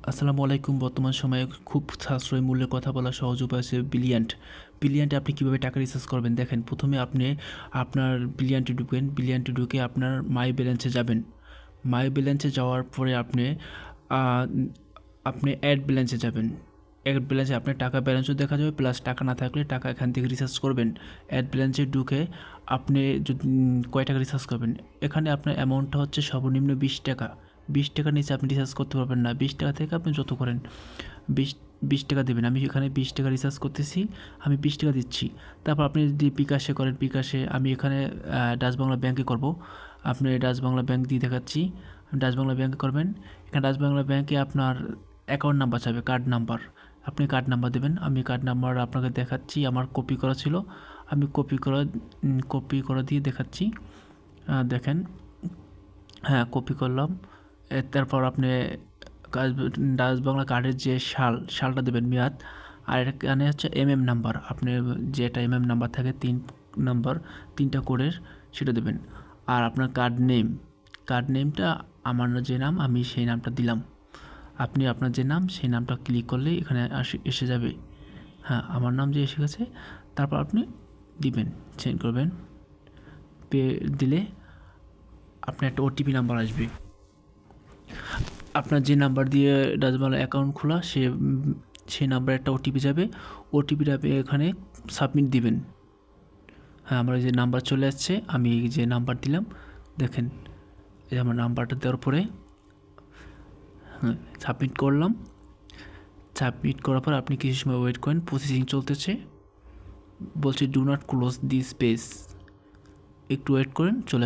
আসসালামু আলাইকুম। বর্তমান সময়ে খুব সাশ্রয়ী মূল্যে কথা বলার সহজ উপায় আছে ব্রিলিয়ান্ট। ব্রিলিয়ান্টে আপনি কীভাবে টাকা রিচার্জ করবেন দেখেন। প্রথমে আপনি আপনার ব্রিলিয়ান্টে ঢুকবেন। ব্রিলিয়ান্টে ঢুকে আপনার মাই ব্যালেন্সে যাবেন। মাই ব্যালেন্সে যাওয়ার পরে আহ, আপনি অ্যাড ব্যালেন্সে যাবেন। অ্যাড ব্যালেন্সে আপনার টাকা ব্যালেন্সও দেখা যাবে, প্লাস টাকা না থাকলে টাকা এখান থেকে রিচার্জ করবেন। অ্যাড ব্যালেন্সে ঢুকে আপনি যদি কয় টাকা রিচার্জ করবেন, এখানে আপনার অ্যামাউন্টটা হচ্ছে সর্বনিম্ন 20 টাকা। 20 টাকার নিচে আপনি রিচার্জ করতে পারবেন না। 20 টাকা থেকে আপনি যত করেন 20 20 টাকা দেবেন। আমি এখানে 20 টাকা রিচার্জ করতেছি, আমি 20 টাকা দিচ্ছি। তারপর আপনি যদি বিকাশে করেন, বিকাশে আমি এখানে ডাচ বাংলা ব্যাংকে করব। আপনি ডাচ বাংলা ব্যাংক দিয়ে দেখাচ্ছি, ডাচ বাংলা ব্যাংকে করবেন। এখানে ডাচ বাংলা ব্যাংকে আপনার অ্যাকাউন্ট নাম্বার চাইবে, কার্ড নাম্বার। আপনি কার্ড নাম্বার দেবেন। আমি কার্ড নাম্বার আপনাকে দেখাচ্ছি, আমার কপি করা ছিল, আমি কপি করা দিয়ে দেখাচ্ছি। দেখেন, হ্যাঁ কপি করলাম। তারপর আপনি ডাচ বাংলা কার্ডের যে সালটা দেবেন, মেয়াদ। আর এখানে হচ্ছে নাম্বার, আপনি যেটা নাম্বার থাকে 3 নাম্বার, 3টা কোডের, সেটা দেবেন। আর আপনার কার্ড নেমটা আমার যে নাম আমি সেই নামটা দিলাম। আপনি আপনার যে নাম সেই নামটা ক্লিক করলেই এখানে এসে যাবে। হ্যাঁ, আমার নাম যে এসে গেছে। তারপর আপনি দিবেন, সেন্ড করবেন। পে দিলে আপনার একটা ওটিপি নাম্বার আসবে। আপনার যে নাম্বার দিয়ে ডাচ বাংলা অ্যাকাউন্ট খোলা সেই নাম্বারে একটা ওটিপি যাবে। ওটিপিটা আপনি এখানে সাবমিট দিবেন। হ্যাঁ, আমার যে নাম্বার চলে আসছে, আমি যে নাম্বার দিলাম দেখেন, এই আমার নাম্বারটা দেওয়ার পরে সাবমিট করলাম। সাবমিট করার পর আপনি কিছু সময় ওয়েট করেন, প্রসেসিং চলতেছে, বলছে do not close this page. একটু ওয়েট করেন, চলে